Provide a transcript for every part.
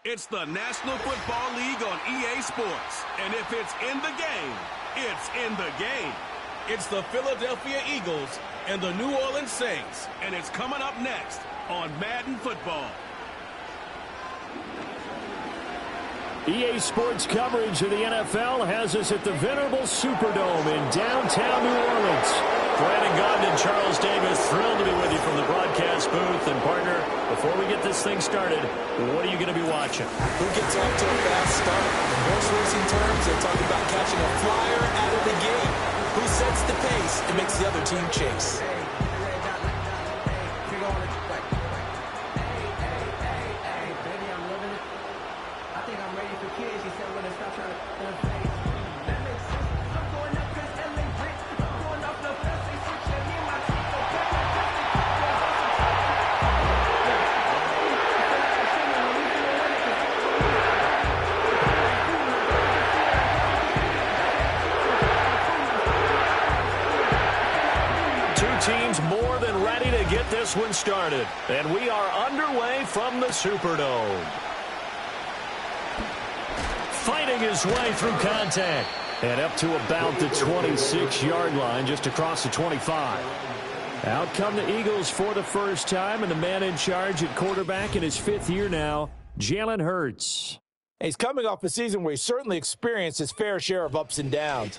It's the National Football League on EA Sports. And if it's in the game, it's in the game. It's the Philadelphia Eagles and the New Orleans Saints. And it's coming up next on Madden Football. EA Sports coverage of the NFL has us at the venerable Superdome in downtown New Orleans. Brandon Gaudin and Charles Davis, thrilled to be with you from the broadcast booth. And partner, before we get this thing started, what are you going to be watching? Who gets off to a fast start? In horse racing terms, they're talking about catching a flyer out of the gate. Who sets the pace and makes the other team chase? Teams more than ready to get this one started. And we are underway from the Superdome. Fighting his way through contact. And up to about the 26-yard line, just across the 25. Out come the Eagles for the first time, and the man in charge at quarterback in his fifth year now, Jalen Hurts. He's coming off a season where he certainly experienced his fair share of ups and downs.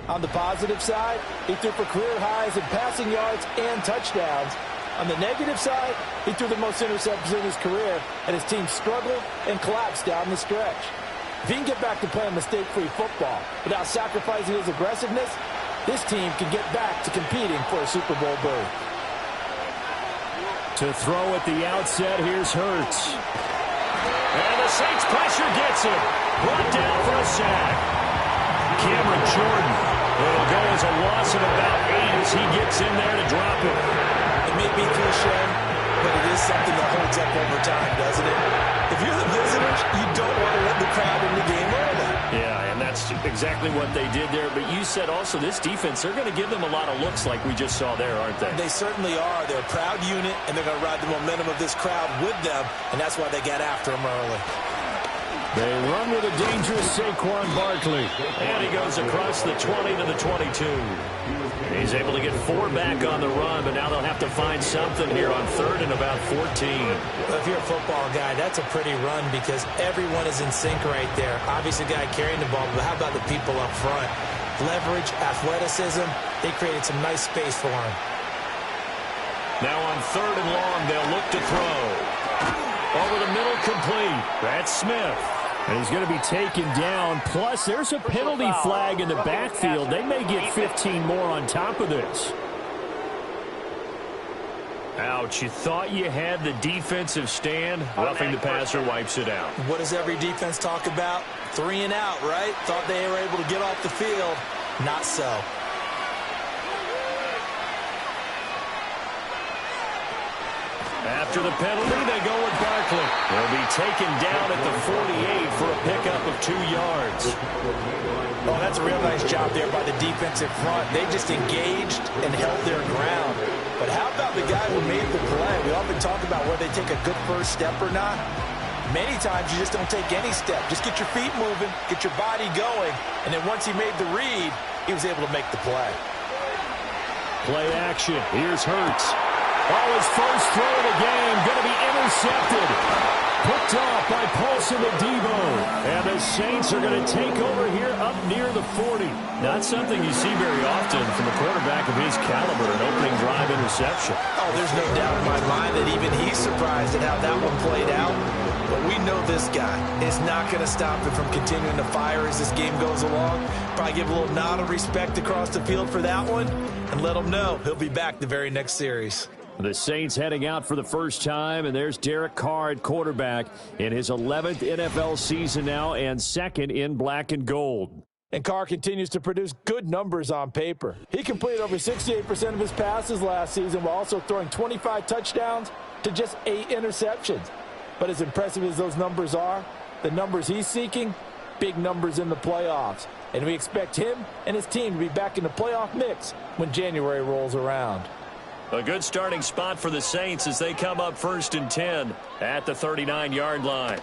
On the positive side, he threw for career highs in passing yards and touchdowns. On the negative side, he threw the most interceptions in his career, and his team struggled and collapsed down the stretch. If he can get back to playing mistake-free football without sacrificing his aggressiveness, this team can get back to competing for a Super Bowl berth. To throw at the outset, here's Hurts. And the Saints pressure gets him. Brought down for a sack. Cameron Jordan. It'll go as a loss of about 8 as he gets in there to drop it. It may be cliche, but it is something that holds up over time, doesn't it? If you're the visitors, you don't want to let the crowd in the game early. Yeah, and that's exactly what they did there. But you said also this defense, they're going to give them a lot of looks like we just saw there, aren't they? They certainly are. They're a proud unit, and they're going to ride the momentum of this crowd with them, and that's why they got after them early. They run with a dangerous Saquon Barkley. And he goes across the 20 to the 22. He's able to get 4 back on the run, but now they'll have to find something here on 3rd and about 14. Well, if you're a football guy, that's a pretty run because everyone is in sync right there. Obviously, the guy carrying the ball, but how about the people up front? Leverage, athleticism, they created some nice space for him. Now on 3rd and long, they'll look to throw. Over the middle, complete. That's Smith. And he's going to be taken down. Plus, there's a penalty flag in the backfield. They may get 15 more on top of this. Ouch. You thought you had the defensive stand. Roughing the passer wipes it out. What does every defense talk about? 3 and out, right? Thought they were able to get off the field. Not so. After the penalty, they go with Barkley. They'll be taken down at the 48 for a pickup of 2 yards. Oh, that's a real nice job there by the defensive front. They just engaged and held their ground. But how about the guy who made the play? We often talk about whether they take a good first step or not. Many times you just don't take any step. Just get your feet moving, get your body going, and then once he made the read, he was able to make the play. Play action. Here's Hurts. Oh, his first throw of the game going to be intercepted. Picked off by Paulson Adebo. And the Saints are going to take over here up near the 40. Not something you see very often from a quarterback of his caliber, an opening drive interception. Oh, there's no doubt in my mind that even he's surprised at how that one played out. But we know this guy is not going to stop him from continuing to fire as this game goes along. Probably give a little nod of respect across the field for that one and let him know he'll be back the very next series. The Saints heading out for the first time, and there's Derek Carr at quarterback in his 11th NFL season now and second in black and gold. And Carr continues to produce good numbers on paper. He completed over 68% of his passes last season while also throwing 25 touchdowns to just 8 interceptions. But as impressive as those numbers are, the numbers he's seeking, big numbers in the playoffs. And we expect him and his team to be back in the playoff mix when January rolls around. A good starting spot for the Saints as they come up 1st and 10 at the 39-yard line.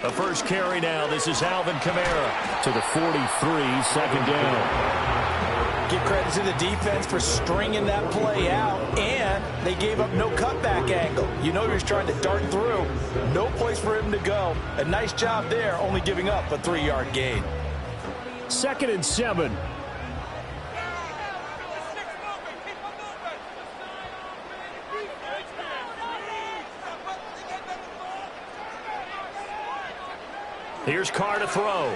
The first carry now. This is Alvin Kamara to the 43, second down. Give credit to the defense for stringing that play out, and they gave up no cutback angle. You know he was trying to dart through. No place for him to go. A nice job there, only giving up a 3-yard gain. 2nd and 7. Here's Carr to throw.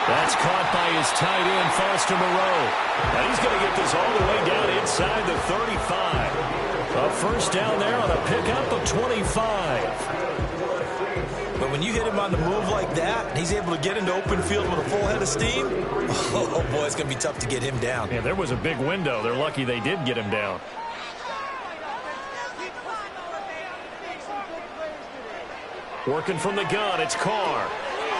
That's caught by his tight end, Foster Moreau. And he's going to get this all the way down inside the 35. A first down there on a pickup of 25. But when you hit him on the move like that, and he's able to get into open field with a full head of steam, oh boy, it's going to be tough to get him down. Yeah, there was a big window. They're lucky they did get him down. Working from the gun, it's Carr.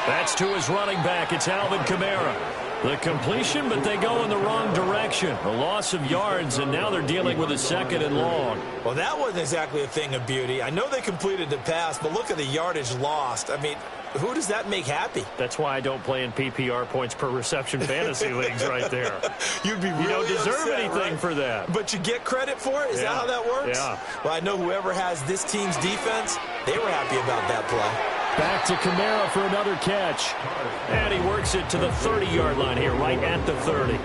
That's to his running back. It's Alvin Kamara. The completion, but they go in the wrong direction. A loss of yards, and now they're dealing with a 2nd and long. Well, that wasn't exactly a thing of beauty. I know they completed the pass, but look at the yardage lost. I mean, who does that make happy? That's why I don't play in PPR points per reception fantasy leagues right there. You'd be really You don't deserve upset, anything right? for that. But you get credit for it? Is that how that works? Yeah. Well, I know whoever has this team's defense, they were happy about that play. Back to Kamara for another catch. And he works it to the 30-yard line here, right at the 30.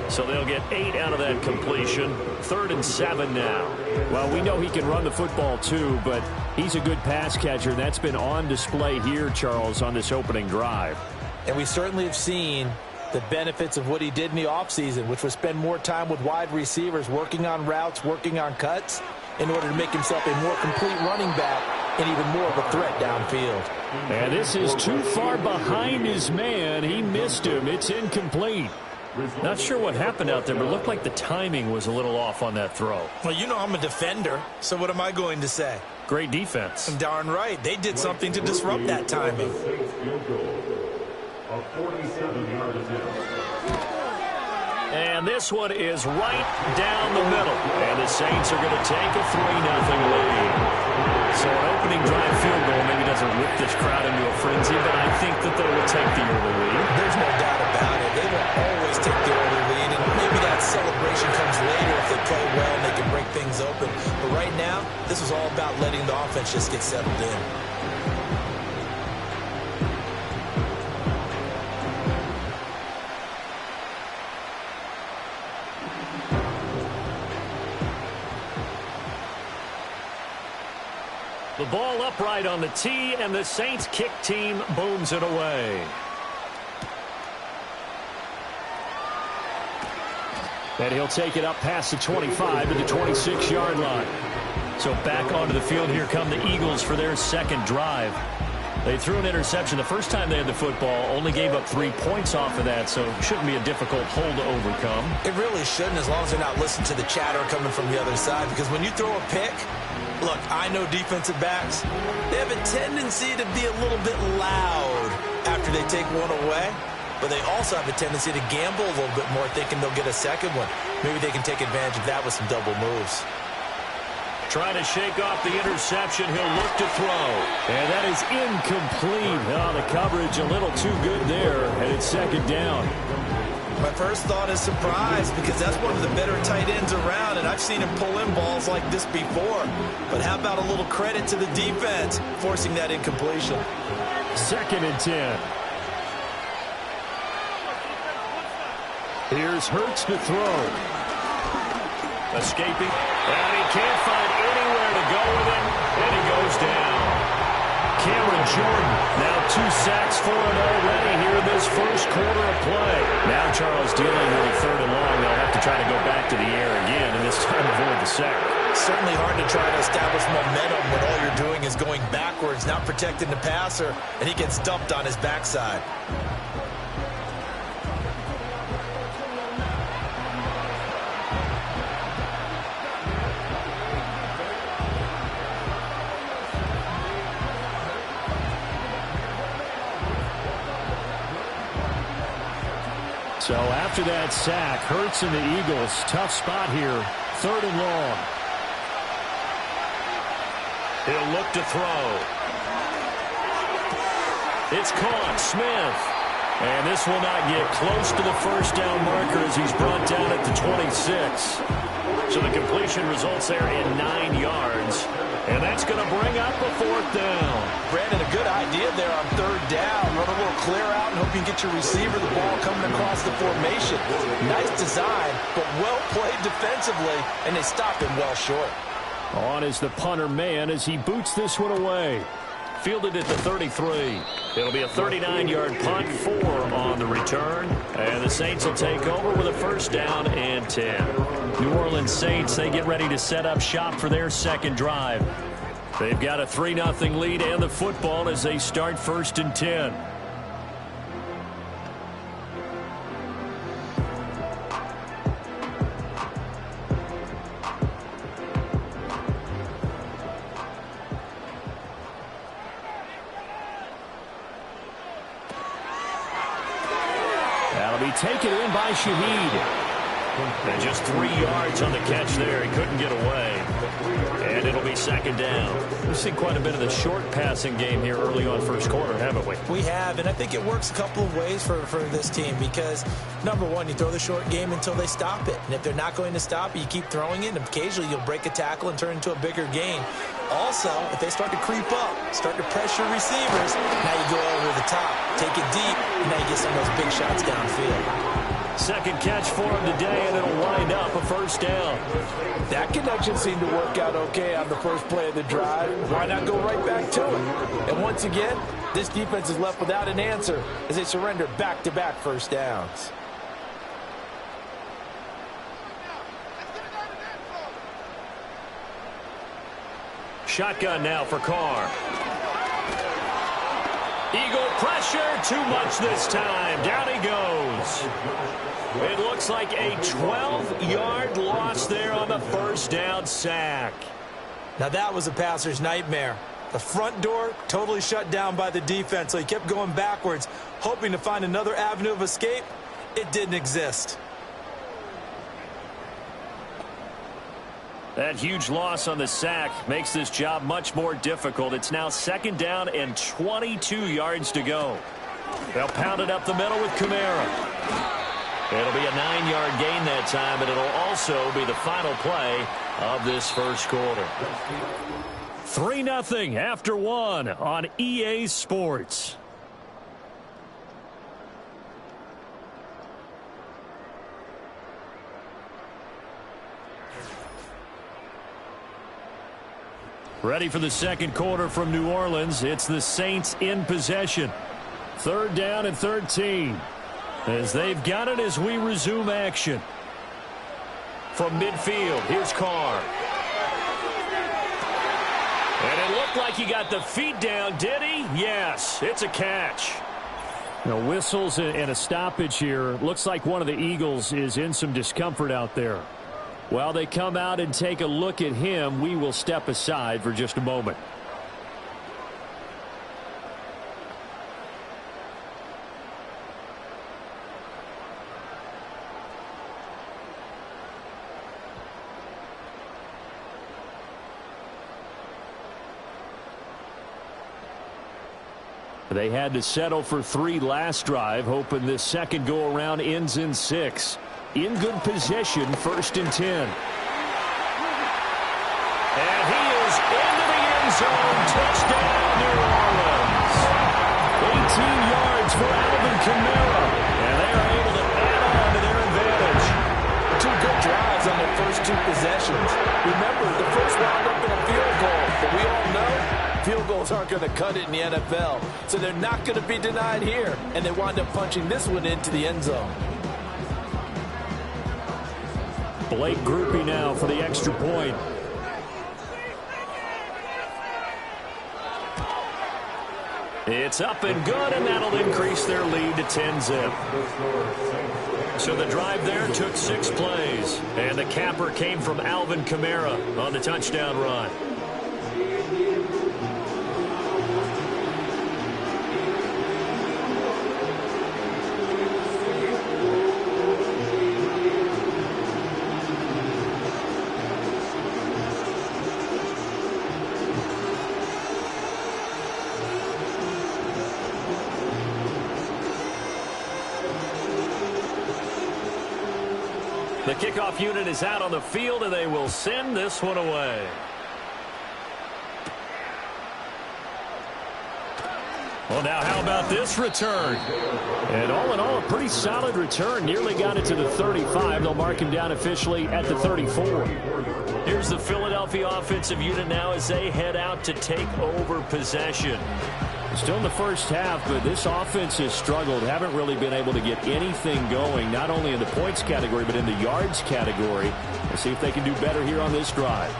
So they'll get 8 out of that completion. 3rd and 7 now. Well, we know he can run the football too, but he's a good pass catcher. That's been on display here, Charles, on this opening drive. And we certainly have seen the benefits of what he did in the offseason, which was spend more time with wide receivers, working on routes, working on cuts, in order to make himself a more complete running back and even more of a threat downfield. And this is too far behind his man. He missed him. It's incomplete. Not sure what happened out there, but it looked like the timing was a little off on that throw. Well, you know I'm a defender, so what am I going to say? Great defense. Darn right. They did something to disrupt that timing. And this one is right down the middle. And the Saints are going to take a 3-0 lead. So an opening drive field goal maybe doesn't whip this crowd into a frenzy, but I think that they will take the early lead. There's no doubt about it. They will always take the early lead, and maybe that celebration comes later if they play well and they can break things open. But right now, this is all about letting the offense just get settled in. The ball upright on the tee, and the Saints kick team booms it away. And he'll take it up past the 25 to the 26-yard line. So back onto the field, here come the Eagles for their 2nd drive. They threw an interception the first time they had the football, only gave up 3 points off of that, so it shouldn't be a difficult hole to overcome. It really shouldn't, as long as they're not listening to the chatter coming from the other side, because when you throw a pick, look, I know defensive backs, they have a tendency to be a little bit loud after they take one away, but they also have a tendency to gamble a little bit more, thinking they'll get a second one. Maybe they can take advantage of that with some double moves. trying to shake off the interception. He'll look to throw. And that is incomplete. Oh, the coverage a little too good there, and it's second down. My first thought is surprise, because that's one of the better tight ends around, and I've seen him pull in balls like this before. But how about a little credit to the defense forcing that incompletion? 2nd and 10. Here's Hurts to throw. Escaping. And he can't find anywhere to go with it, and he goes down. Cameron Jordan, now 2 sacks for him already here in this first quarter of play. Now Charles dealing with a 3rd and long. They'll have to try to go back to the air again, and this time avoid the sack. Certainly hard to try to establish momentum when all you're doing is going backwards, not protecting the passer, and he gets dumped on his backside. So after that sack, Hurts and the Eagles, tough spot here, 3rd and long. He'll look to throw. It's caught. Smith. And this will not get close to the first down marker as he's brought down at the 26. So the completion results there in 9 yards. And that's going to bring up a 4th down. Brandon, a good idea there on 3rd down. Run a little clear out and hope you can get your receiver the ball coming across the formation. Nice design, but well played defensively, and they stopped him well short. On is the punter man as he boots this one away. Fielded at the 33. It'll be a 39-yard punt, 4 on the return. And the Saints will take over with a 1st down and 10. New Orleans Saints, they get ready to set up shop for their 2nd drive. They've got a 3-0 lead and the football as they start 1st and 10. That'll be taken in by Shaheed. And just 3 yards on the catch there. He couldn't get away. And it'll be 2nd down. We've seen quite a bit of the short passing game here early on first quarter, haven't we? We have, and I think it works a couple of ways for this team because, number one, you throw the short game until they stop it. And if they're not going to stop it, you keep throwing it, and occasionally you'll break a tackle and turn into a bigger gain. Also, if they start to creep up, start to pressure receivers, now you go over the top, take it deep, and now you get some of those big shots downfield. 2nd catch for him today, and it'll wind up a 1st down. That connection seemed to work out okay on the first play of the drive. Why not go right back to it? And once again, this defense is left without an answer as they surrender back-to-back 1st downs. Shotgun now for Carr. Eagle pressure, too much this time. Down he goes. It looks like a 12-yard loss there on the 1st down sack. Now that was a passer's nightmare. The front door totally shut down by the defense, so he kept going backwards, hoping to find another avenue of escape. It didn't exist. That huge loss on the sack makes this job much more difficult. It's now 2nd down and 22 yards to go. They'll pound it up the middle with Kamara. It'll be a 9-yard gain that time, but it'll also be the final play of this first quarter. 3-0 after 1 on EA Sports. Ready for the 2nd quarter from New Orleans. It's the Saints in possession. 3rd down and 13. As they've got it as we resume action. From midfield, here's Carr. And it looked like he got the feet down, did he? Yes, it's a catch. Now, whistles and a stoppage here. Looks like one of the Eagles is in some discomfort out there. While they come out and take a look at him, we will step aside for just a moment. They had to settle for 3 last drive, hoping this second go-around ends in 6. In good position, 1st and 10. And he is into the end zone. Touchdown, New Orleans. 18 yards for Alvin Kamara. And they are able to add on to their advantage. 2 good drives on their first 2 possessions. Remember, the first wound up in a field goal. But we all know field goals aren't going to cut it in the NFL. So they're not going to be denied here. And they wind up punching this one into the end zone. Blake Groupie now for the extra point. It's up and good, and that'll increase their lead to 10-zip. So the drive there took 6 plays, and the capper came from Alvin Kamara on the touchdown run. The kickoff unit is out on the field, and they will send this one away. Well, now how about this return? And all in all, a pretty solid return. Nearly got it to the 35. They'll mark him down officially at the 34. Here's the Philadelphia offensive unit now as they head out to take over possession. Still in the first half, but this offense has struggled. Haven't really been able to get anything going, not only in the points category, but in the yards category. We'll see if they can do better here on this drive.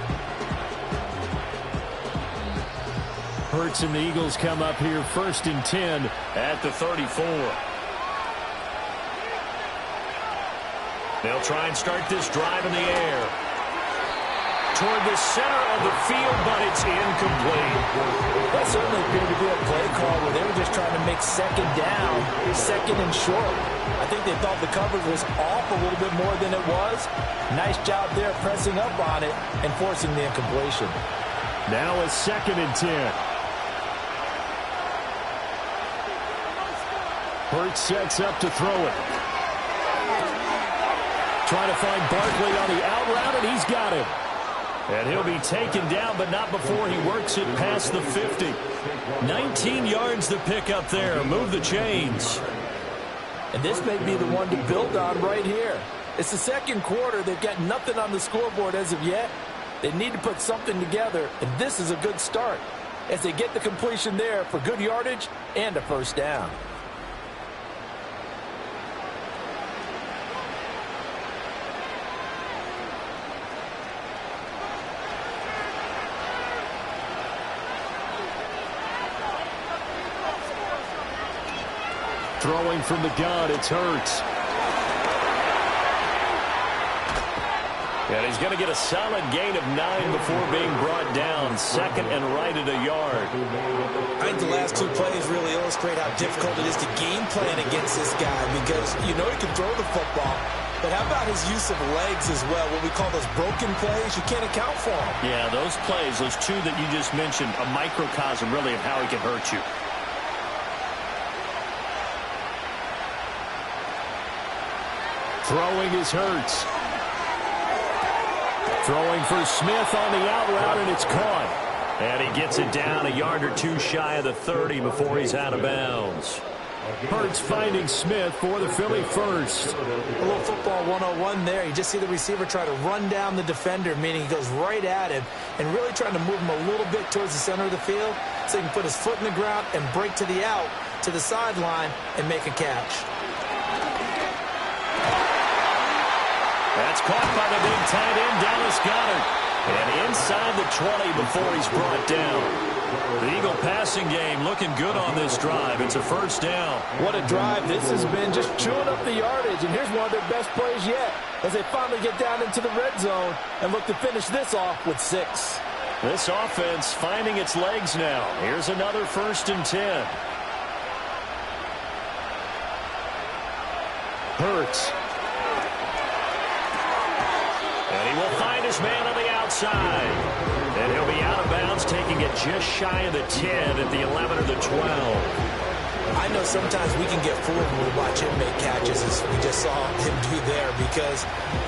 Hurts and the Eagles come up here 1st and 10 at the 34. They'll try and start this drive in the air. Toward the center of the field, but it's incomplete. That certainly appeared to be a play call where they were just trying to make 2nd down, 2nd and short. I think they thought the coverage was off a little bit more than it was. Nice job there pressing up on it and forcing the incompletion. Now a 2nd and 10. Hurts sets up to throw it. Trying to find Barkley on the out route, and he's got him. And he'll be taken down, but not before he works it past the 50. 19 yards to pick up there. Move the chains. And this may be the one to build on right here. It's the 2nd quarter. They've got nothing on the scoreboard as of yet. They need to put something together, and this is a good start as they get the completion there for good yardage and a 1st down. Throwing from the gun, it's Hurts. And he's going to get a solid gain of 9 before being brought down. 2nd and right at a yard. I think the last 2 plays really illustrate how difficult it is to game plan against this guy because you know he can throw the football, but how about his use of legs as well? What we call those broken plays, you can't account for them. Yeah, those plays, those 2 that you just mentioned, a microcosm really of how he can hurt you. Throwing is Hurts. Throwing for Smith on the out route, and it's caught. And he gets it down a yard or 2 shy of the 30 before he's out of bounds. Hurts finding Smith for the Philly first. A little football 101 there. You just see the receiver try to run down the defender, meaning he goes right at him and really trying to move him a little bit towards the center of the field so he can put his foot in the ground and break to the out, to the sideline, and make a catch. That's caught by the big tight end, Dallas Goedert. And inside the 20 before he's brought down. The Eagle passing game looking good on this drive. It's a 1st down. What a drive this has been, just chewing up the yardage. And here's one of their best plays yet as they finally get down into the red zone and look to finish this off with 6. This offense finding its legs now. Here's another 1st and 10. Hurts. And he will find his man on the outside. And he'll be out of bounds, taking it just shy of the 10 at the 11 or the 12. I know sometimes we can get fooled when we watch him make catches, as we just saw him do there, because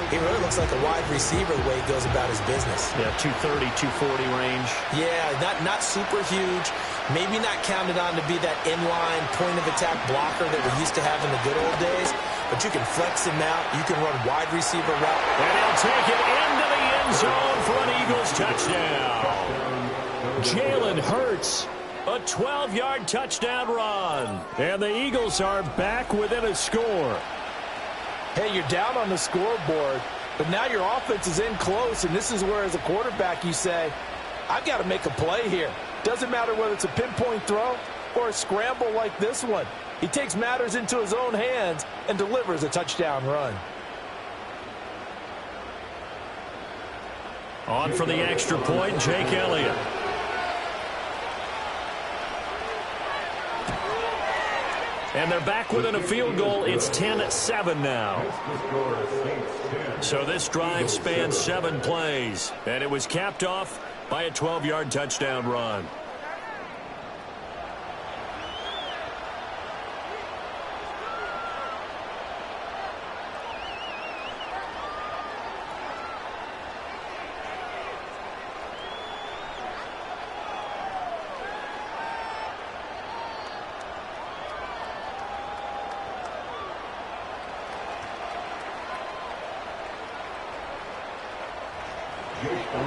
he really looks like a wide receiver the way he goes about his business. Yeah, 230, 240 range. Yeah, not super huge. Maybe not counted on to be that inline point-of-attack blocker that we used to have in the good old days, but you can flex him out. You can run wide receiver route. And he'll take it into the end zone for an Eagles touchdown. Jalen Hurts, a 12-yard touchdown run. And the Eagles are back within a score. Hey, you're down on the scoreboard, but now your offense is in close, and this is where, as a quarterback, you say, I've got to make a play here. Doesn't matter whether it's a pinpoint throw or a scramble like this one. He takes matters into his own hands and delivers a touchdown run. On for the extra point, Jake Elliott. And they're back within a field goal. It's 10-7 now. So this drive spans 7 plays, and it was capped off by a 12-yard touchdown run.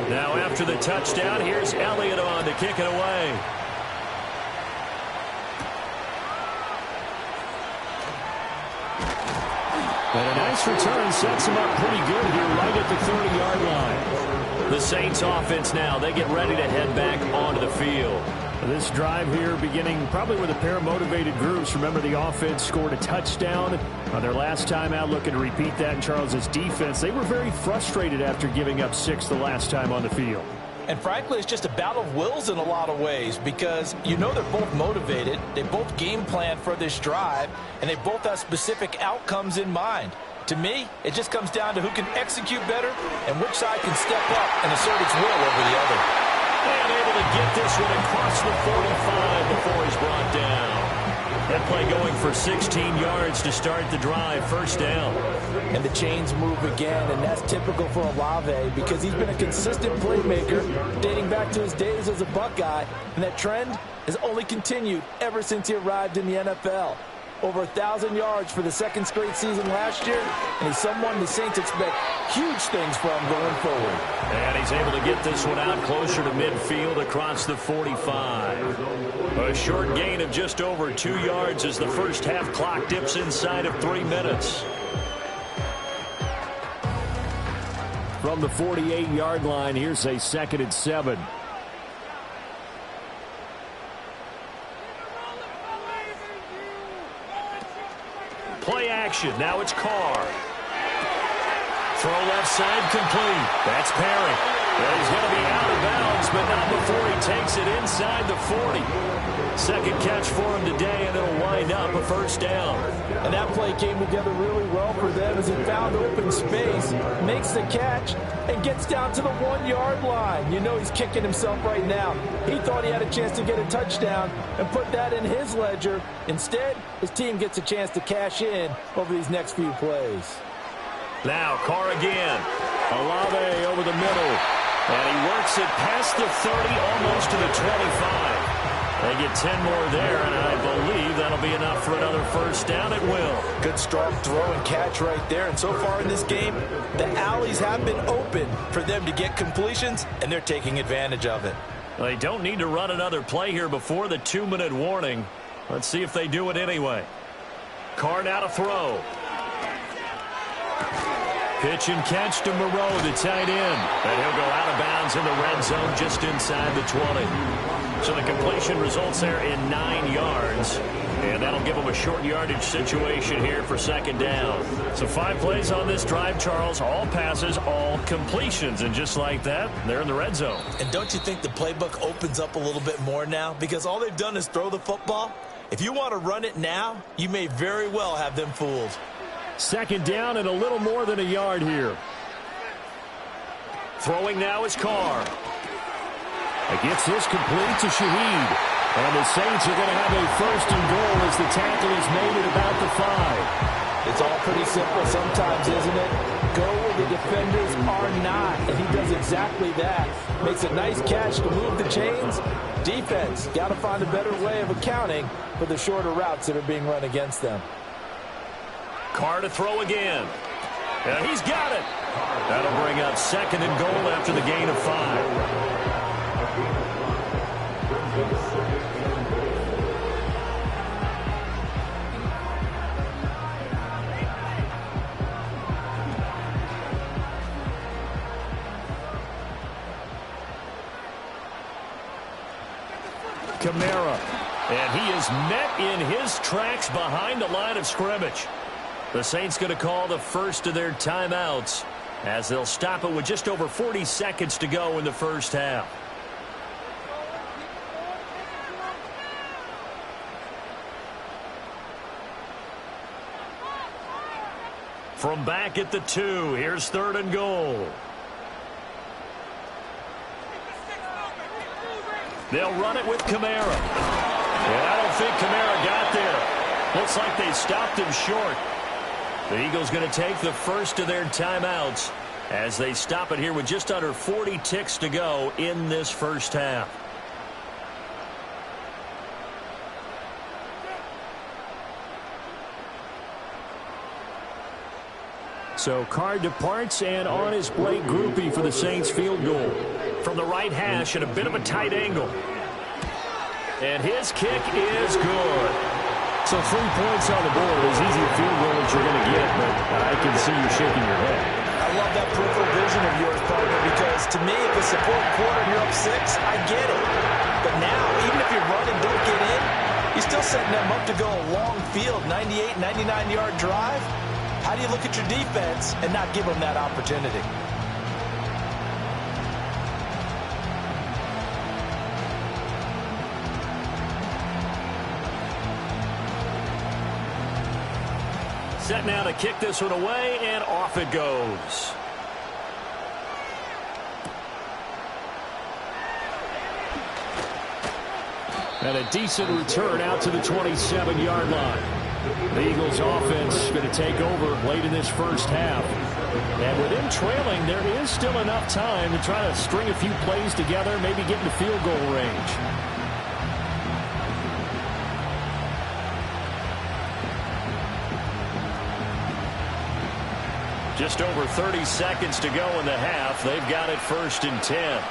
Now after the touchdown, here's Elliott on to kick it away. And a nice return sets him up pretty good here right at the 30-yard line. The Saints offense now, they get ready to head back onto the field. This drive here beginning probably with a pair of motivated groups. Remember, the offense scored a touchdown on their last time out, looking to repeat that in Charles's defense. They were very frustrated after giving up 6 the last time on the field. And frankly, it's just a battle of wills in a lot of ways, because you know they're both motivated, they both game plan for this drive, and they both have specific outcomes in mind. To me, it just comes down to who can execute better and which side can step up and assert its will over the other. And able to get this one across the 45 before he's brought down. That play going for 16 yards to start the drive, first down. And the chains move again, and that's typical for Olave because he's been a consistent playmaker dating back to his days as a Buckeye, and that trend has only continued ever since he arrived in the NFL. Over 1,000 yards for the second straight season last year, and he's someone the Saints expect huge things from going forward. And he's able to get this one out closer to midfield across the 45. A short gain of just over 2 yards as the first half clock dips inside of 3 minutes. From the 48-yard line, here's a 2nd and 7. Play action. Now it's Carr. Throw left side complete. That's Perry. Well, he's going to be out of bounds, but not before he takes it inside the 40. Second catch for him today, and it'll wind up a first down. And that play came together really well for them as he found open space, makes the catch, and gets down to the 1-yard line. You know he's kicking himself right now. He thought he had a chance to get a touchdown and put that in his ledger. Instead, his team gets a chance to cash in over these next few plays. Now Carr again. Olave over the middle. And he works it past the 30, almost to the 25. They get 10 more there, and I believe that'll be enough for another first down. It will. Good strong throw and catch right there. And so far in this game, the alleys have been open for them to get completions, and they're taking advantage of it. They don't need to run another play here before the 2-minute warning. Let's see if they do it anyway. Carr now to throw. Pitch and catch to Moreau, the tight end. And he'll go out of bounds in the red zone just inside the 20. So the completion results there in 9 yards. And that'll give them a short yardage situation here for second down. So 5 plays on this drive, Charles. All passes, all completions. And just like that, they're in the red zone. And don't you think the playbook opens up a little bit more now? Because all they've done is throw the football. If you want to run it now, you may very well have them fooled. Second down and a little more than a yard here. Throwing now is Carr. It gets this complete to Shaheed. And the Saints are going to have a first and goal as the tackle is made at about the 5. It's all pretty simple sometimes, isn't it? Go where the defenders are not, and he does exactly that. Makes a nice catch to move the chains. Defense, got to find a better way of accounting for the shorter routes that are being run against them. Carr to throw again. And he's got it. That'll bring up second and goal after the gain of 5. Kamara, and he is met in his tracks behind the line of scrimmage. The Saints going to call the first of their timeouts as they'll stop it with just over 40 seconds to go in the first half. From back at the 2, here's third and goal. They'll run it with Kamara. And I don't think Kamara got there. Looks like they stopped him short. The Eagles going to take the first of their timeouts as they stop it here with just under 40 ticks to go in this first half. So Carr departs, and on is Blake Grupe for the Saints field goal. From the right hash at a bit of a tight angle. And his kick is good. So 3 points on the board. As easy a field goal as you're going to get, but I can see you shaking your head. I love that peripheral vision of yours, partner, because to me, if it's the fourth quarter and you're up 6, I get it. But now, even if you run and don't get in, you're still setting them up to go a long field, 98, 99-yard drive. How do you look at your defense and not give them that opportunity? Set now to kick this one away, and off it goes. And a decent return out to the 27-yard line. The Eagles offense going to take over late in this first half. And with them trailing, there is still enough time to try to string a few plays together, maybe get into field goal range. Just over 30 seconds to go in the half. They've got it first and 10.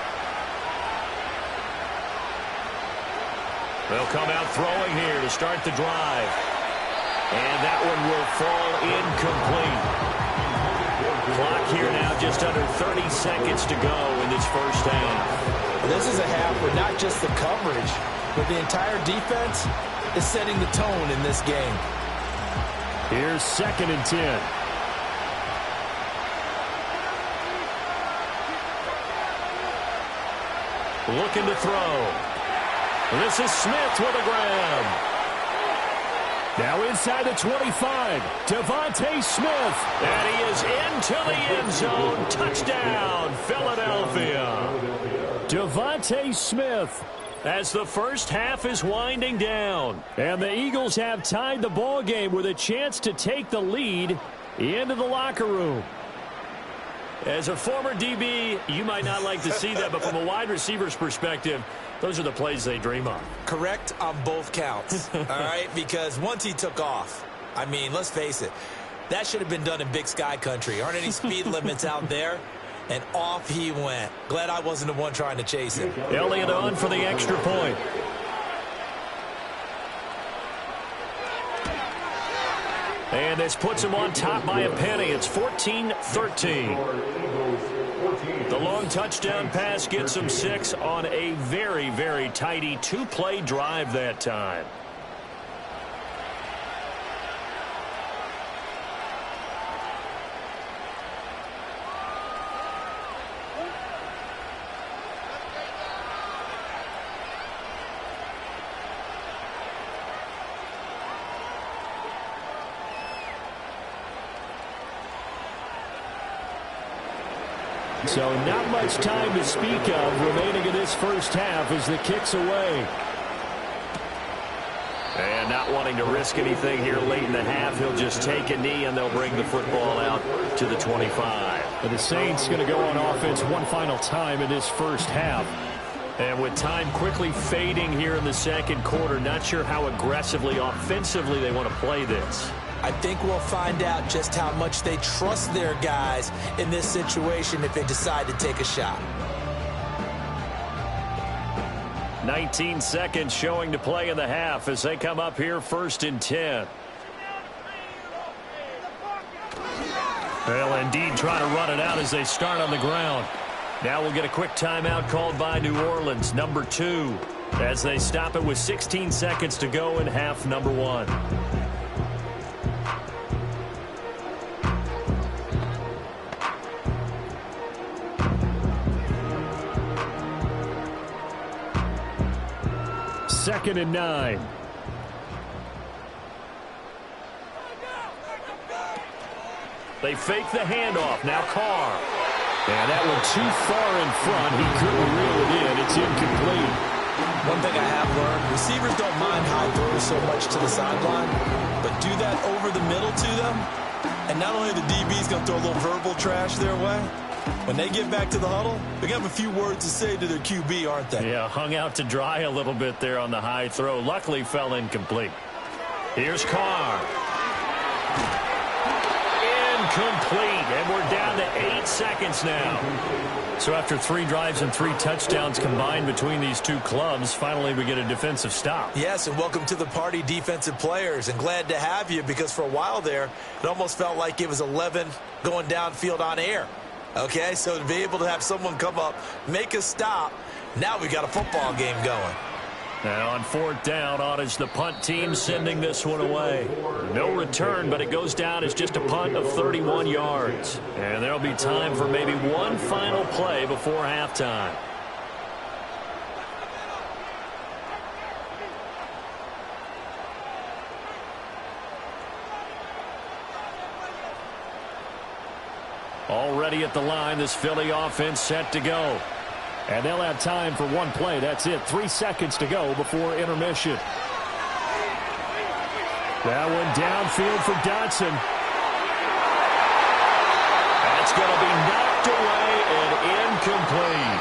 They'll come out throwing here to start the drive. And that one will fall incomplete. Clock here now just under 30 seconds to go in this first half. This is a half where not just the coverage, but the entire defense is setting the tone in this game. Here's second and 10. Looking to throw. This is Smith with a grab. Now inside the 25, Devontae Smith. And he is into the end zone. Touchdown, Philadelphia. Devontae Smith as the first half is winding down. And the Eagles have tied the ball game with a chance to take the lead into the locker room. As a former DB, you might not like to see that, but from a wide receiver's perspective, those are the plays they dream of. Correct on both counts, all right? Because once he took off, I mean, let's face it, that should have been done in Big Sky country. Aren't any speed limits out there? And off he went. Glad I wasn't the one trying to chase him. Elliott on for the extra point. And this puts him on top by a penny. It's 14-13. The long touchdown pass gets him 6 on a very, very tidy 2-play drive that time. So not much time to speak of remaining in this first half as the kick's away. And not wanting to risk anything here late in the half, he'll just take a knee and they'll bring the football out to the 25. And the Saints going to go on offense one final time in this first half. And with time quickly fading here in the second quarter, not sure how aggressively, offensively they want to play this. I think we'll find out just how much they trust their guys in this situation if they decide to take a shot. 19 seconds showing to play in the half as they come up here 1st and 10. They'll indeed try to run it out as they start on the ground. Now we'll get a quick timeout called by New Orleans, number 2, as they stop it with 16 seconds to go in half number 1. Second and 9. They fake the handoff. Now Carr. And that one too far in front. He couldn't reel it in. It's incomplete. One thing I have learned, receivers don't mind high throws so much to the sideline, but do that over the middle to them, and not only the DB's going to throw a little verbal trash their way, when they get back to the huddle, they're going to have a few words to say to their QB, aren't they? Yeah, hung out to dry a little bit there on the high throw. Luckily fell incomplete. Here's Carr. Incomplete, and we're down to 8 seconds now. So after 3 drives and 3 touchdowns combined between these two clubs, finally we get a defensive stop. Yes, and welcome to the party, defensive players, and glad to have you, because for a while there, it almost felt like it was 11 going downfield on air. Okay, so to be able to have someone come up, make a stop, now we got a football game going. Now on 4th down, on is the punt team sending this one away. No return, but it goes down as just a punt of 31 yards. And there'll be time for maybe one final play before halftime. Already at the line, this Philly offense set to go. And they'll have time for one play. That's it. 3 seconds to go before intermission. That one downfield for Dotson. That's going to be knocked away and incomplete.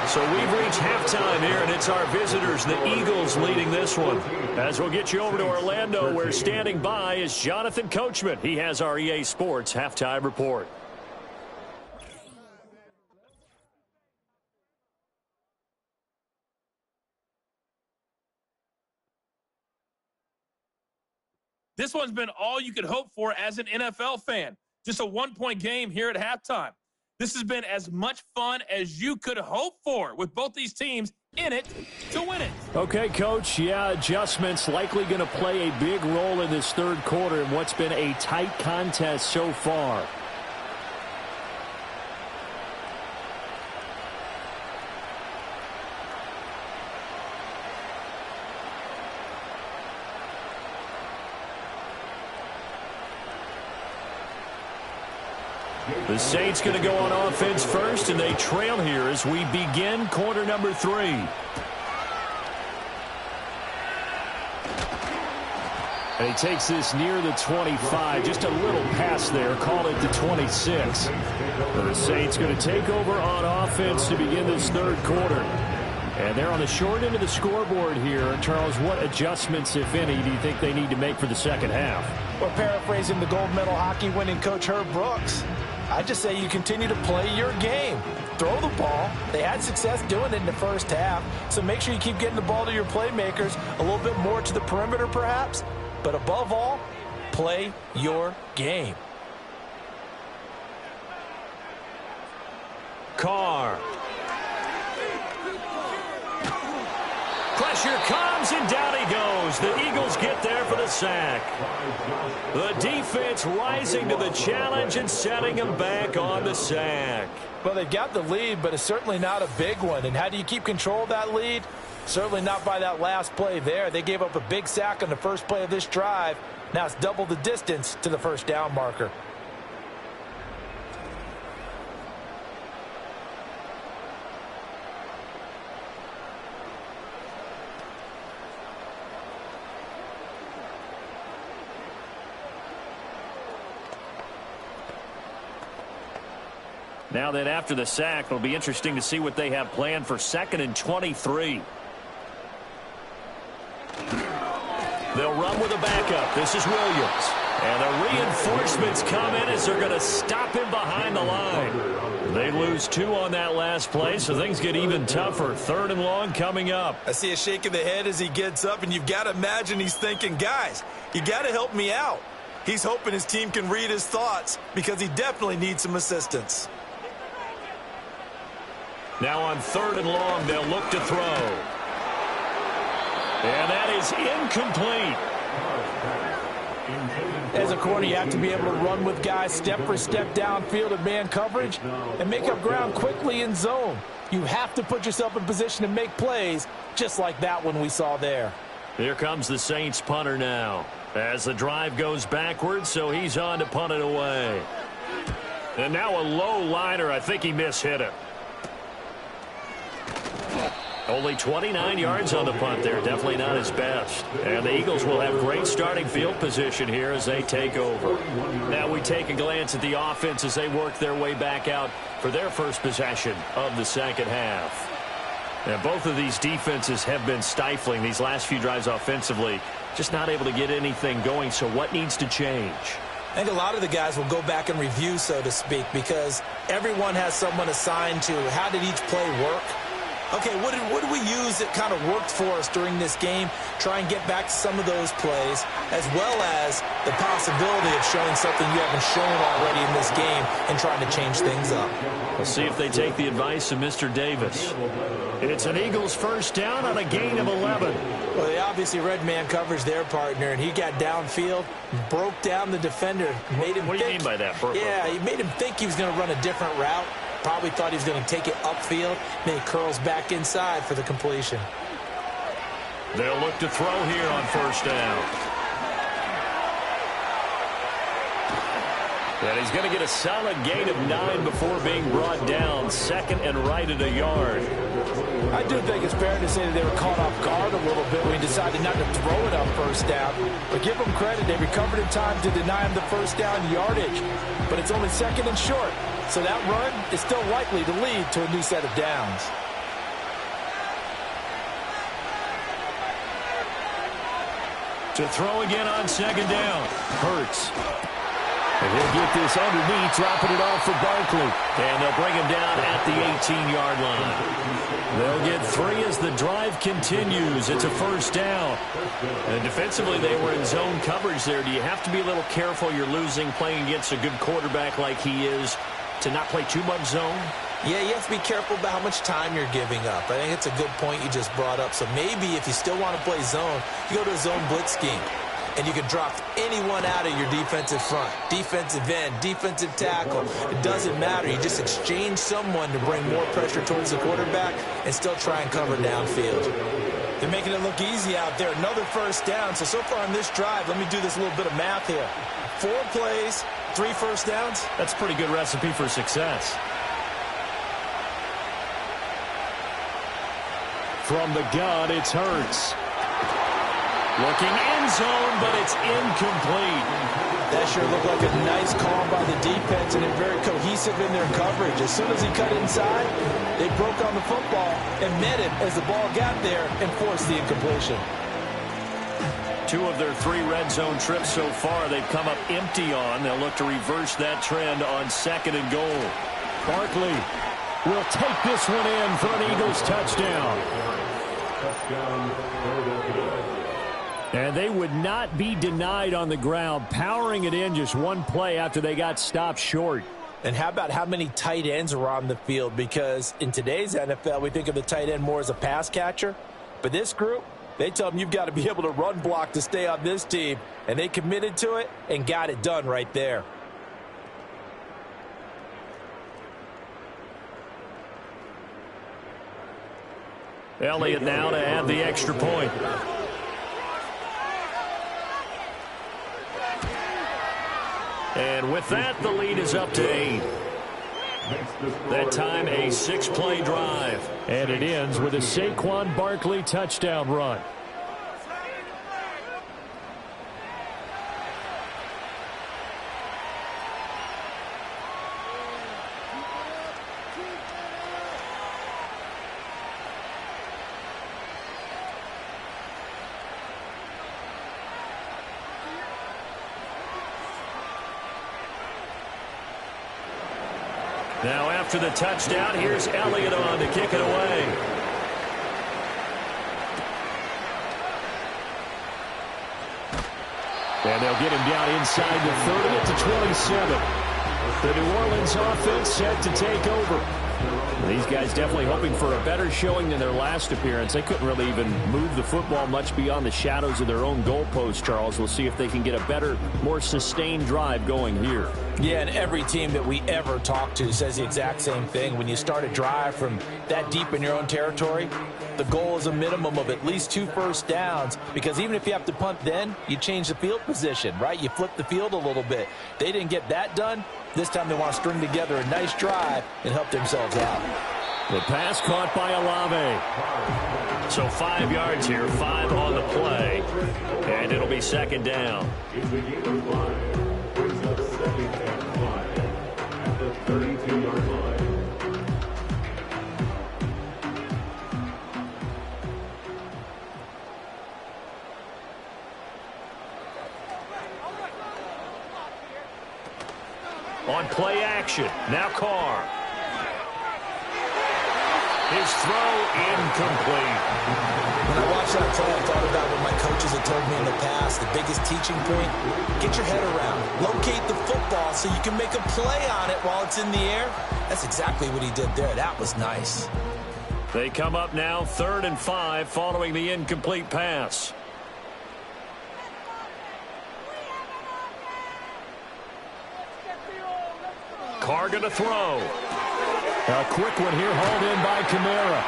So we've reached halftime here, and it's our visitors, the Eagles, leading this one. As we'll get you over to Orlando, where standing by is Jonathan Coachman. He has our EA Sports halftime report. This one's been all you could hope for as an NFL fan. Just a one-point game here at halftime. This has been as much fun as you could hope for, with both these teams in it to win it. Okay, Coach, yeah, adjustments likely going to play a big role in this third quarter in what's been a tight contest so far. The Saints going to go on offense first, and they trail here as we begin quarter number 3. And he takes this near the 25. Just a little pass there. Call it the 26. The Saints going to take over on offense to begin this third quarter. And they're on the short end of the scoreboard here. Charles, what adjustments, if any, do you think they need to make for the second half? Well, paraphrasing the gold medal hockey winning coach Herb Brooks, I just say you continue to play your game. Throw the ball. They had success doing it in the first half, so make sure you keep getting the ball to your playmakers, a little bit more to the perimeter perhaps, but above all, play your game. Carr. Pressure comes, and down he goes. The Eagles get there for the sack. The defense rising to the challenge and setting them back on the sack. Well, they got the lead, but it's certainly not a big one. And how do you keep control of that lead? Certainly not by that last play there. They gave up a big sack on the first play of this drive. Now it's double the distance to the first down marker. Now then, after the sack, it'll be interesting to see what they have planned for 2nd and 23. They'll run with a backup. This is Williams. And the reinforcements come in as they're going to stop him behind the line. They lose 2 on that last play, so things get even tougher. 3rd and long coming up. I see a shake of the head as he gets up, and you've got to imagine he's thinking, guys, you got to help me out. He's hoping his team can read his thoughts because he definitely needs some assistance. Now on 3rd and long, they'll look to throw. And that is incomplete. As a corner, you have to be able to run with guys step for step downfield in man coverage and make up ground quickly in zone. You have to put yourself in position to make plays just like that one we saw there. Here comes the Saints punter now as the drive goes backwards, so he's on to punt it away. And now a low liner. I think he mishit it. Only 29 yards on the punt there. Definitely not his best. And the Eagles will have great starting field position here as they take over. Now we take a glance at the offense as they work their way back out for their first possession of the second half. And both of these defenses have been stifling these last few drives offensively. Just not able to get anything going. So what needs to change? I think a lot of the guys will go back and review, so to speak, because everyone has someone assigned to how did each play work. Okay, what did we use that kind of worked for us during this game? Try and get back to some of those plays, as well as the possibility of showing something you haven't shown already in this game and trying to change things up. We'll see if they take the advice of Mr. Davis. It's an Eagles first down on a gain of 11. Well, they obviously read man coverage their partner, and he got downfield, broke down the defender, made him What do you mean by that, Burko? Yeah, he made him think he was going to run a different route. Probably thought he was going to take it upfield. Then he curls back inside for the completion. They'll look to throw here on first down. And he's going to get a solid gain of 9 before being brought down. 2nd and right at a yard. I do think it's fair to say that they were caught off guard a little bit when he decided not to throw it on first down. But give them credit. They recovered in time to deny him the first down yardage. But it's only 2nd and short. So that run is still likely to lead to a new set of downs. To throw again on 2nd down. Hurts. And he'll get this underneath, dropping it off for Barkley. And they'll bring him down at the 18-yard line. They'll get 3 as the drive continues. It's a first down. And defensively, they were in zone coverage there. Do you have to be a little careful? You're losing playing against a good quarterback like he is to not play too much zone? Yeah, you have to be careful about how much time you're giving up. I think it's a good point you just brought up. So maybe if you still want to play zone, you go to a zone blitz scheme. And you can drop anyone out of your defensive front. Defensive end, defensive tackle. It doesn't matter. You just exchange someone to bring more pressure towards the quarterback and still try and cover downfield. They're making it look easy out there. Another first down. So far on this drive, let me do this little bit of math here. 4 plays, 3 first downs. That's a pretty good recipe for success. From the gun, it's Hurts. Looking end zone, but it's incomplete. That sure looked like a nice call by the defense, and they're very cohesive in their coverage. As soon as he cut inside, they broke on the football and met him as the ball got there and forced the incompletion. 2 of their 3 red zone trips so far, they've come up empty on. They'll look to reverse that trend on 2nd and goal. Barkley will take this one in for an Eagles touchdown. And they would not be denied on the ground, powering it in just 1 play after they got stopped short. And how about how many tight ends are on the field? Because in today's NFL, we think of the tight end more as a pass catcher. But this group, they tell them you've got to be able to run block to stay on this team. And they committed to it and got it done right there. Elliott now to add the extra point. And with that, the lead is up to 8. That time, a 6-play drive. And it ends with a Saquon Barkley touchdown run. Now after the touchdown, here's Elliott on to kick it away. And they'll get him down inside the 30 at the 27. The New Orleans offense set to take over. These guys definitely hoping for a better showing than their last appearance. They couldn't really even move the football much beyond the shadows of their own goalpost, Charles. We'll see if they can get a better, more sustained drive going here. Yeah, and every team that we ever talk to says the exact same thing. When you start a drive from that deep in your own territory, the goal is a minimum of at least 2 first downs, because even if you have to punt then, you change the field position, right? You flip the field a little bit. They didn't get that done. This time they want to string together a nice drive and help themselves out. The pass caught by Olave. So 5 yards here, 5 on the play, and it'll be second down. On play action, now Carr. His throw incomplete. When I watched that play, I thought about what my coaches had told me in the past. The biggest teaching point, get your head around. Locate the football so you can make a play on it while it's in the air. That's exactly what he did there. That was nice. They come up now 3rd and 5 following the incomplete pass. Carr going to throw. A quick one here, hauled in by Kamara.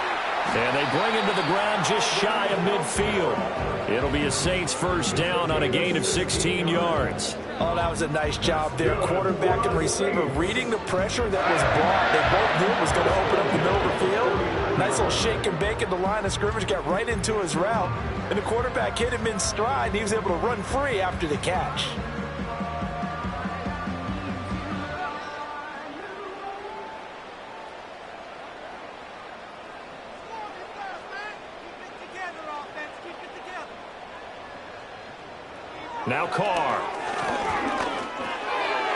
And they bring him to the ground just shy of midfield. It'll be a Saints first down on a gain of 16 yards. Oh, that was a nice job there. Quarterback and receiver reading the pressure that was brought. They both knew it was going to open up the middle of the field. Nice little shake and bake at the line of scrimmage, got right into his route. And the quarterback hit him in stride, and he was able to run free after the catch. Now Carr.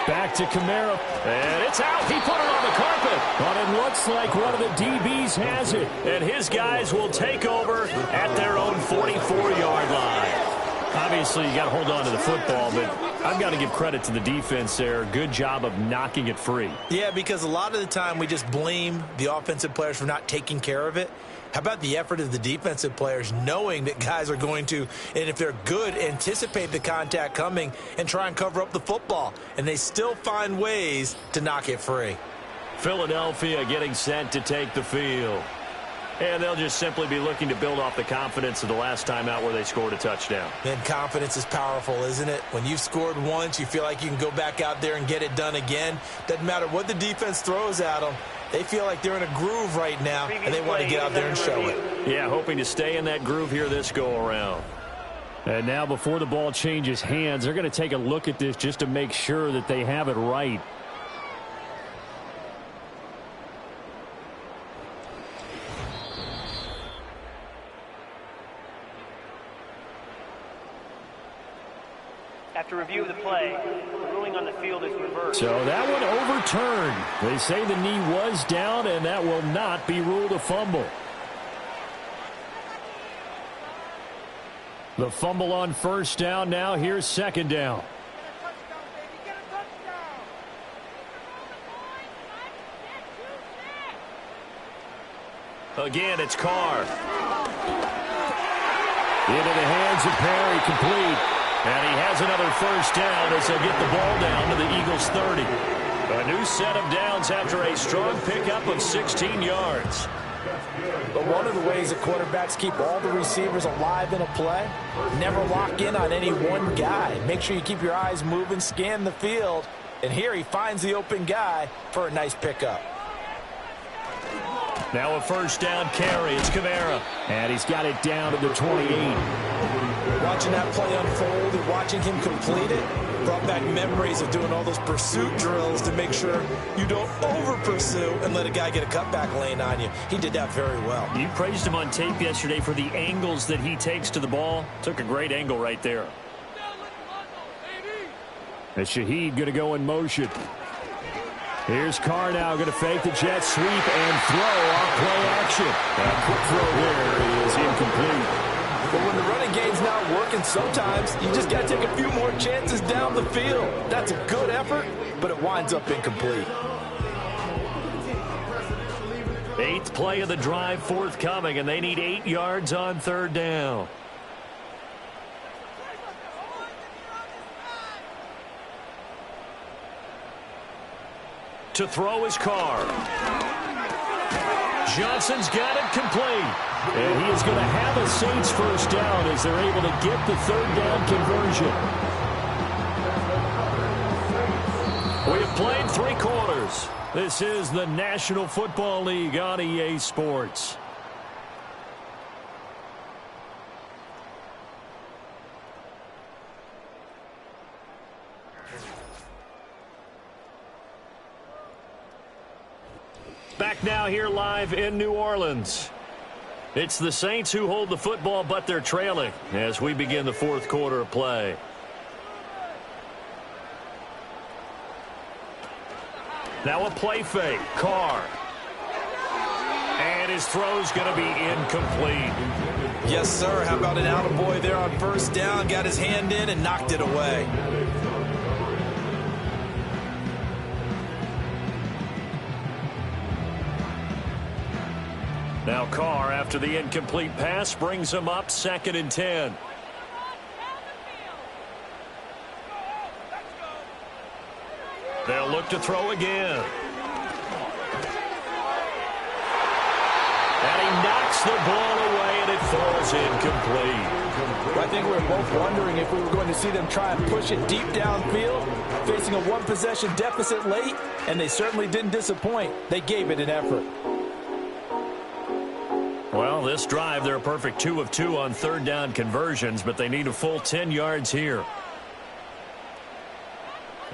Back to Kamara. And it's out. He put it on the carpet. But it looks like one of the DBs has it. And his guys will take over at their own 44-yard line. Obviously, you got to hold on to the football, but I've got to give credit to the defense there. Good job of knocking it free. Yeah, because a lot of the time we just blame the offensive players for not taking care of it. How about the effort of the defensive players knowing that guys are going to, and if they're good, anticipate the contact coming and try and cover up the football. And they still find ways to knock it free. Philadelphia getting set to take the field. And they'll just simply be looking to build off the confidence of the last time out where they scored a touchdown. And confidence is powerful, isn't it? When you've scored once, you feel like you can go back out there and get it done again. Doesn't matter what the defense throws at them. They feel like they're in a groove right now, and they want to get out there and show it. Yeah, hoping to stay in that groove here this go-around. And now before the ball changes hands, they're going to take a look at this just to make sure that they have it right. After review of the play, the ruling on the field is reversed. So that one overturned. They say the knee was down, and that will not be ruled a fumble. The fumble on first down. Now here's second down. Again, it's Carr. Into the hands of Perry, complete. And he has another first down as they'll get the ball down to the Eagles' 30. A new set of downs after a strong pickup of 16 yards. But one of the ways that quarterbacks keep all the receivers alive in a play, never lock in on any one guy. Make sure you keep your eyes moving, scan the field. And here he finds the open guy for a nice pickup. Now a first down carry. It's Kamara. And he's got it down to the 28. Watching that play unfold and watching him complete it brought back memories of doing all those pursuit drills to make sure you don't over-pursue and let a guy get a cutback lane on you. He did that very well. You praised him on tape yesterday for the angles that he takes to the ball. Took a great angle right there. And Shaheed going to go in motion. Here's Carr now going to fake the jet sweep and throw off play action. That quick throw there is incomplete. But when the running game's not working, sometimes you just got to take a few more chances down the field. That's a good effort, but it winds up incomplete. 8th play of the drive forthcoming, and they need 8 yards on 3rd down. To throw is Carr. Johnson's got it complete. And he is going to have a Saints first down as they're able to get the 3rd down conversion. We have played 3 quarters. This is the National Football League on EA Sports. Back now here live in New Orleans. It's the Saints who hold the football, but they're trailing as we begin the 4th quarter of play. Now a play fake. Carr. And his throw's going to be incomplete. Yes, sir. How about an attaboy there on 1st down? Got his hand in and knocked it away. Now Carr, after the incomplete pass, brings him up 2nd and 10. They'll look to throw again. And he knocks the ball away, and it falls incomplete. I think we were both wondering if we were going to see them try and push it deep downfield, facing a 1-possession deficit late, and they certainly didn't disappoint. They gave it an effort. Well, this drive, they're a perfect 2 of 2 on 3rd down conversions, but they need a full 10 yards here.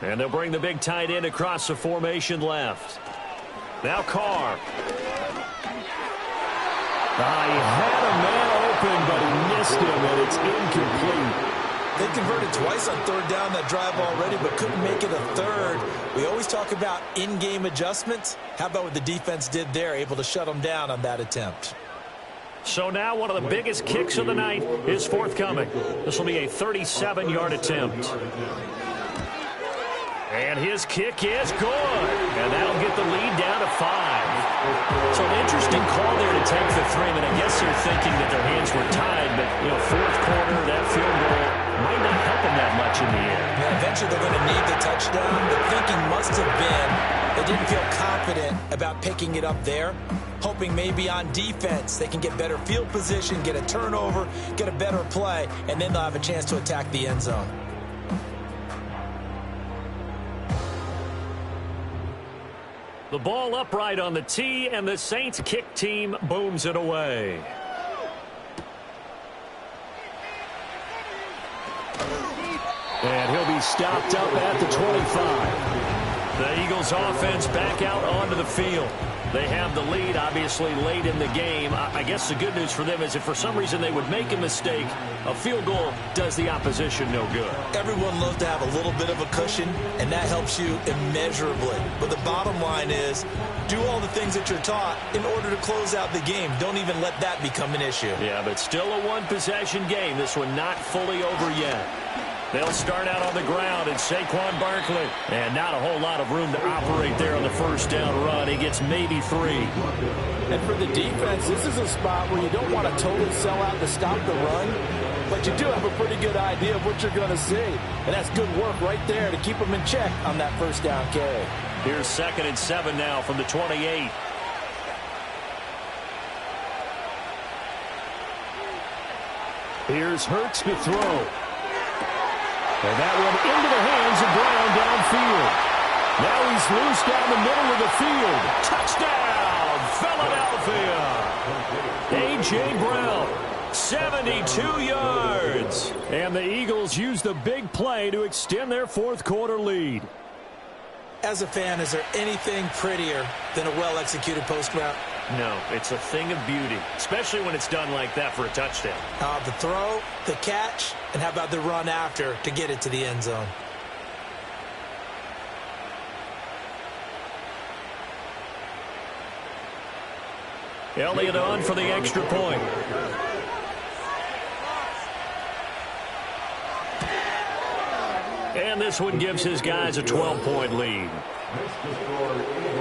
And they'll bring the big tight end across the formation left. Now Carr. He had a man open, but he missed him, and it's incomplete. They converted twice on 3rd down that drive already, but couldn't make it a 3rd. We always talk about in-game adjustments. How about what the defense did there, able to shut them down on that attempt? So now one of the biggest kicks of the night is forthcoming. This will be a 37-yard attempt. And his kick is good. And that'll get the lead down to 5. So an interesting call there to take the 3. I mean, I guess they're thinking that their hands were tied, but, 4th quarter, that field goal might not help them that much in the end. Yeah, eventually they're going to need the touchdown. The thinking must have been they didn't feel confident about picking it up there, hoping maybe on defense they can get better field position, get a turnover, get a better play, and then they'll have a chance to attack the end zone. The ball upright on the tee, and the Saints kick team booms it away. And he'll be stopped up at the 25. The Eagles offense back out onto the field. They have the lead, obviously, late in the game. I guess the good news for them is if for some reason they would make a mistake, a field goal does the opposition no good. Everyone loves to have a little bit of a cushion, and that helps you immeasurably. But the bottom line is, do all the things that you're taught in order to close out the game. Don't even let that become an issue. Yeah, but still a 1-possession game. This one not fully over yet. They'll start out on the ground, and Saquon Barkley. And not a whole lot of room to operate there on the 1st down run. He gets maybe 3. And for the defense, this is a spot where you don't want to totally sell out to stop the run, but you do have a pretty good idea of what you're going to see. And that's good work right there to keep them in check on that 1st down carry. Here's 2nd and 7 now from the 28. Here's Hurts to throw. And that one into the hands of Brown downfield. Now he's loose down the middle of the field. Touchdown, Philadelphia. A.J. Brown, 72 yards. And the Eagles use the big play to extend their 4th quarter lead. As a fan, is there anything prettier than a well-executed post route? No, it's a thing of beauty, especially when it's done like that for a touchdown. The throw, the catch, and how about the run after to get it to the end zone? Elliott on for the extra point. And this one gives his guys a 12-point lead.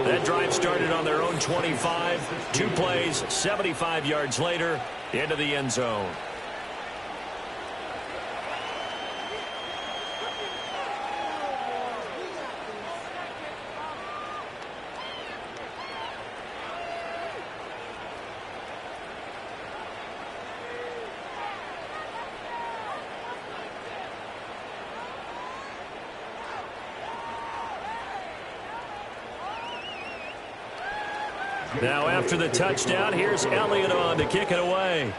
That drive started on their own 25. 2 plays, 75 yards later, into the end zone. Now after the touchdown, here's Elliott on to kick it away.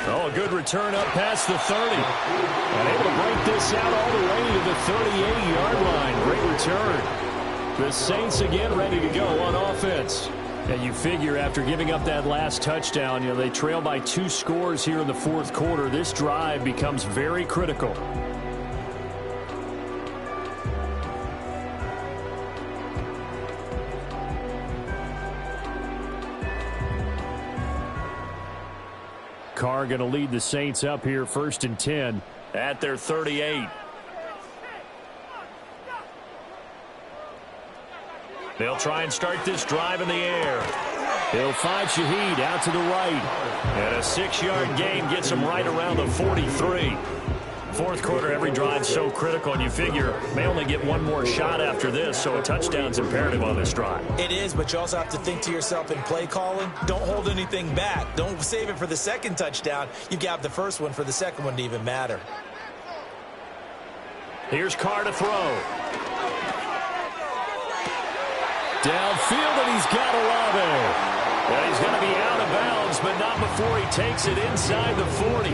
Oh, a good return up past the 30. And able to break this out all the way to the 38-yard line. Great return. The Saints again ready to go on offense. And you figure after giving up that last touchdown, they trail by 2 scores here in the fourth quarter. This drive becomes very critical. Carr going to lead the Saints up here 1st and 10 at their 38. They'll try and start this drive in the air. He'll find Shaheed out to the right. And a 6-yard gain gets him right around the 43. Fourth quarter, every drive so critical, and you figure may only get one more shot after this, so a touchdown's imperative on this drive. It is, but you also have to think to yourself in play calling, don't hold anything back. Don't save it for the second touchdown. You've got the first one for the second one to even matter. Here's Carr to throw. Downfield, and he's got Olave. And he's going to be out of bounds, but not before he takes it inside the 40.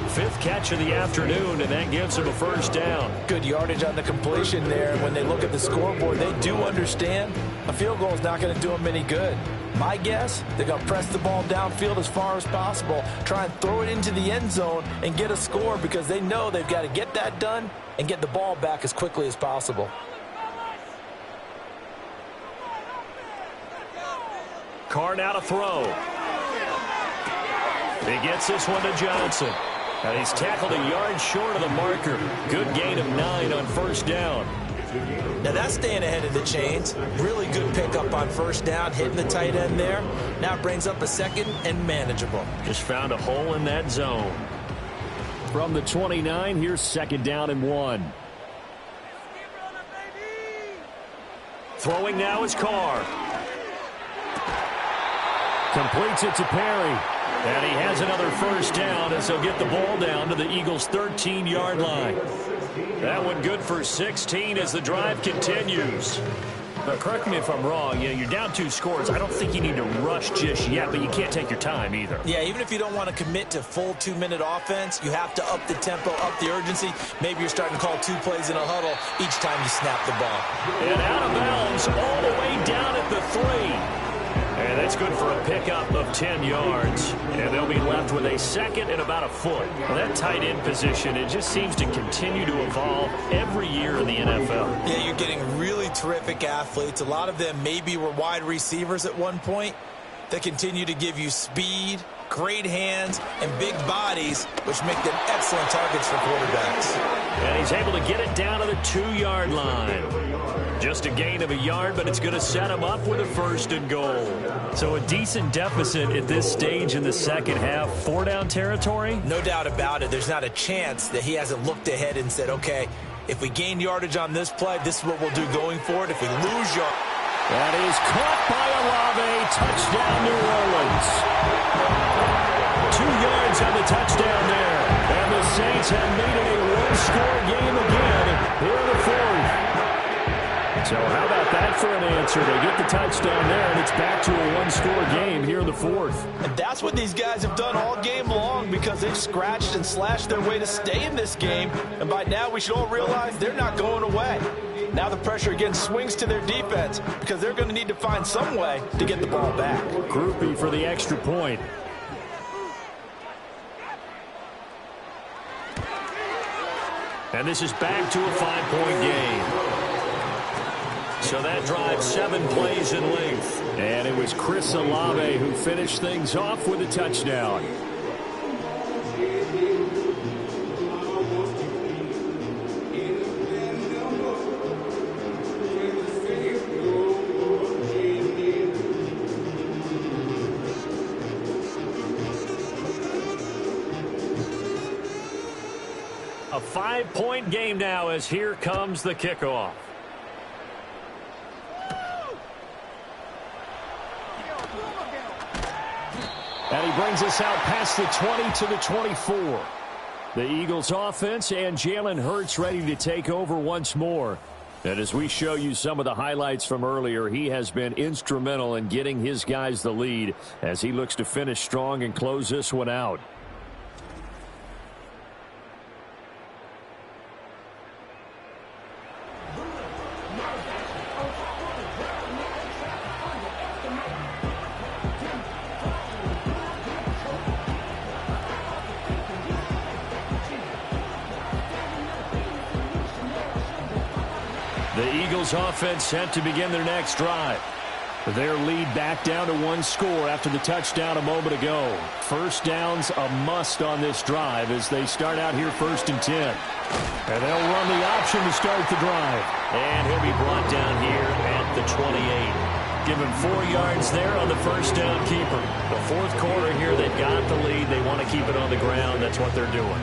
5th catch of the afternoon, and that gives him a first down. Good yardage on the completion there. When they look at the scoreboard, they do understand a field goal is not going to do them any good. My guess, they're going to press the ball downfield as far as possible, try and throw it into the end zone and get a score because they know they've got to get that done and get the ball back as quickly as possible. Carr now to throw. He gets this one to Johnson. And he's tackled a yard short of the marker. Good gain of 9 on first down. Now that's staying ahead of the chains. Really good pickup on first down, hitting the tight end there. Now it brings up a second and manageable. Just found a hole in that zone. From the 29, here's 2nd down and 1. Throwing now is Carr. Completes it to Perry. And he has another first down as he'll get the ball down to the Eagles' 13-yard line. That one good for 16 as the drive continues. Now, correct me if I'm wrong. You're down 2 scores. I don't think you need to rush just yet, but you can't take your time either. Yeah, even if you don't want to commit to full 2-minute offense, you have to up the tempo, up the urgency. Maybe you're starting to call 2 plays in a huddle each time you snap the ball. And out of bounds all the way down at the 3. And that's good for a pickup of 10 yards. And they'll be left with a second and about a foot. Well, that tight end position, it just seems to continue to evolve every year in the NFL. Yeah, you're getting really terrific athletes. A lot of them maybe were wide receivers at one point. They continue to give you speed, great hands, and big bodies, which make them excellent targets for quarterbacks. And he's able to get it down to the 2-yard line. Just a gain of a yard, but it's going to set him up with a 1st and goal. So a decent deficit at this stage in the second half. 4-down territory? No doubt about it. There's not a chance that he hasn't looked ahead and said, okay, if we gain yardage on this play, this is what we'll do going forward. If we lose yard. That is caught by Olave. Touchdown, New Orleans. 2 yards on the touchdown there. And the Saints have made it a one-score game again here in the 4th. So how about that for an answer? They get the touchdown there, and it's back to a one-score game here in the 4th. And that's what these guys have done all game long because they've scratched and slashed their way to stay in this game. And by now, we should all realize they're not going away. Now the pressure again swings to their defense because they're going to need to find some way to get the ball back. Groupie for the extra point. And this is back to a 5-point game. So that drive 7 plays in length. And it was Chris Olave who finished things off with a touchdown. A 5-point game now as here comes the kickoff. And he brings us out past the 20 to the 24. The Eagles offense and Jalen Hurts ready to take over once more. And as we show you some of the highlights from earlier, he has been instrumental in getting his guys the lead as he looks to finish strong and close this one out. The Eagles offense set to begin their next drive. Their lead back down to 1 score after the touchdown a moment ago. First down's a must on this drive as they start out here 1st and 10. And they'll run the option to start the drive. And he'll be brought down here at the 28. Give him 4 yards there on the first down keeper. The 4th quarter here, they've got the lead. They want to keep it on the ground. That's what they're doing.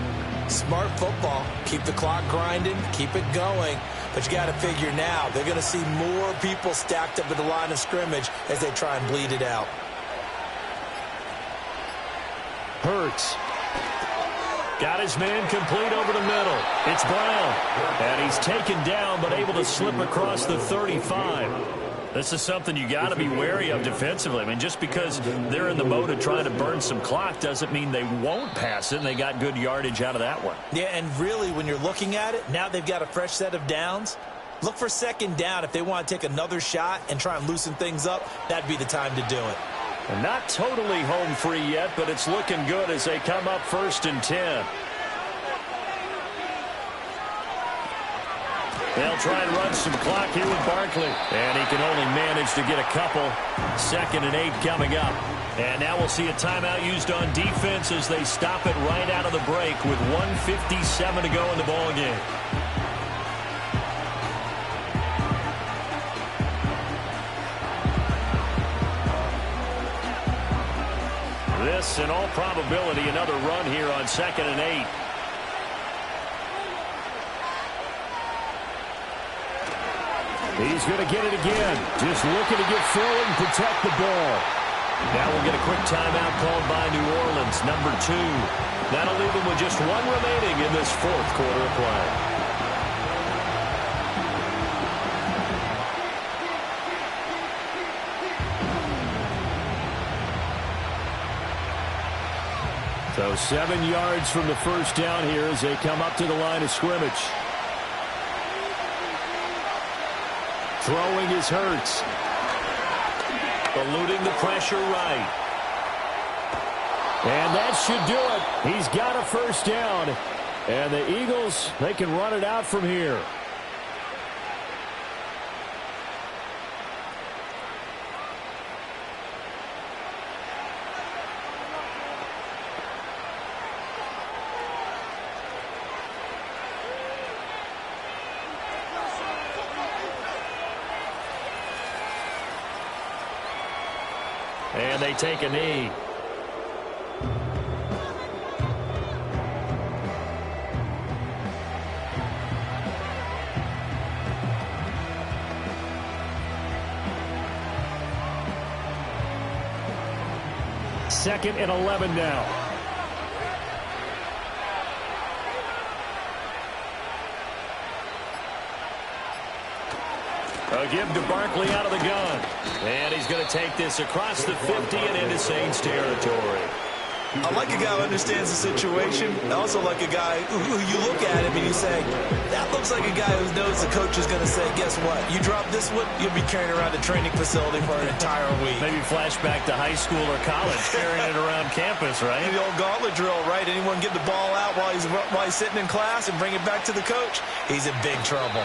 Smart football. Keep the clock grinding. Keep it going. But you got to figure now, they're going to see more people stacked up at the line of scrimmage as they try and bleed it out. Hurts. Got his man complete over the middle. It's Brown. And he's taken down but able to slip across the 35. This is something you got to be wary of defensively. I mean, just because they're in the mode of trying to burn some clock doesn't mean they won't pass it, and they got good yardage out of that one. Yeah, and really, when you're looking at it, now they've got a fresh set of downs. Look for 2nd down if they want to take another shot and try and loosen things up. That'd be the time to do it. And not totally home free yet, but it's looking good as they come up 1st and 10. They'll try and run some clock here with Barkley. And he can only manage to get a couple. 2nd and 8 coming up. And now we'll see a timeout used on defense as they stop it right out of the break with 1:57 to go in the ballgame. This, in all probability, another run here on 2nd and 8. He's going to get it again. Just looking to get forward and protect the ball. Now we'll get a quick timeout called by New Orleans, number 2. That'll leave them with just 1 remaining in this 4th quarter of play. So 7 yards from the first down here as they come up to the line of scrimmage. Throwing is Hurts. Eluding the pressure right. And that should do it. He's got a first down. And the Eagles, they can run it out from here. And they take a knee. Second and 11 now. A give to Barkley out of the gun. And he's going to take this across the 50 and into Saints territory. I like a guy who understands the situation. I also like a guy who you look at him and you say, that looks like a guy who knows the coach is going to say, guess what? You drop this one, you'll be carrying around a training facility for an entire week. Maybe flashback to high school or college, carrying it around campus, right? The old gauntlet drill, right? Anyone get the ball out while he's sitting in class and bring it back to the coach? He's in big trouble.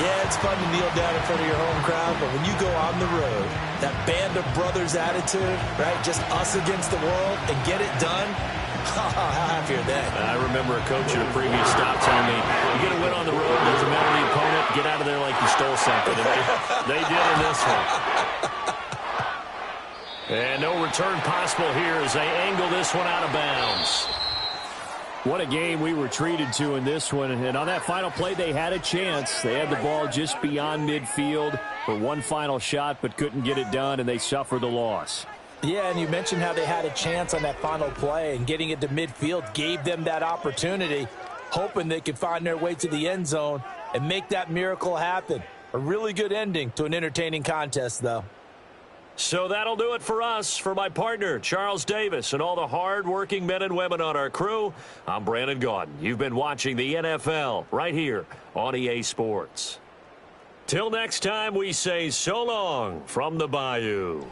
Yeah, it's fun to kneel down in front of your home crowd, but when you go on the road, that band of brothers attitude, right, just us against the world, and get it done, how happy are they? I remember a coach at a previous stop telling me, you get a win on the road, doesn't matter the opponent, get out of there like you stole something. And they did in this one. And no return possible here as they angle this one out of bounds. What a game we were treated to in this one. And on that final play, they had a chance. They had the ball just beyond midfield for one final shot, but couldn't get it done, and they suffered the loss. Yeah, and you mentioned how they had a chance on that final play, and getting it to midfield gave them that opportunity, hoping they could find their way to the end zone and make that miracle happen. A really good ending to an entertaining contest, though. So that'll do it for us. For my partner, Charles Davis, and all the hard-working men and women on our crew, I'm Brandon Gaudin. You've been watching the NFL right here on EA Sports. Till next time, we say so long from the Bayou.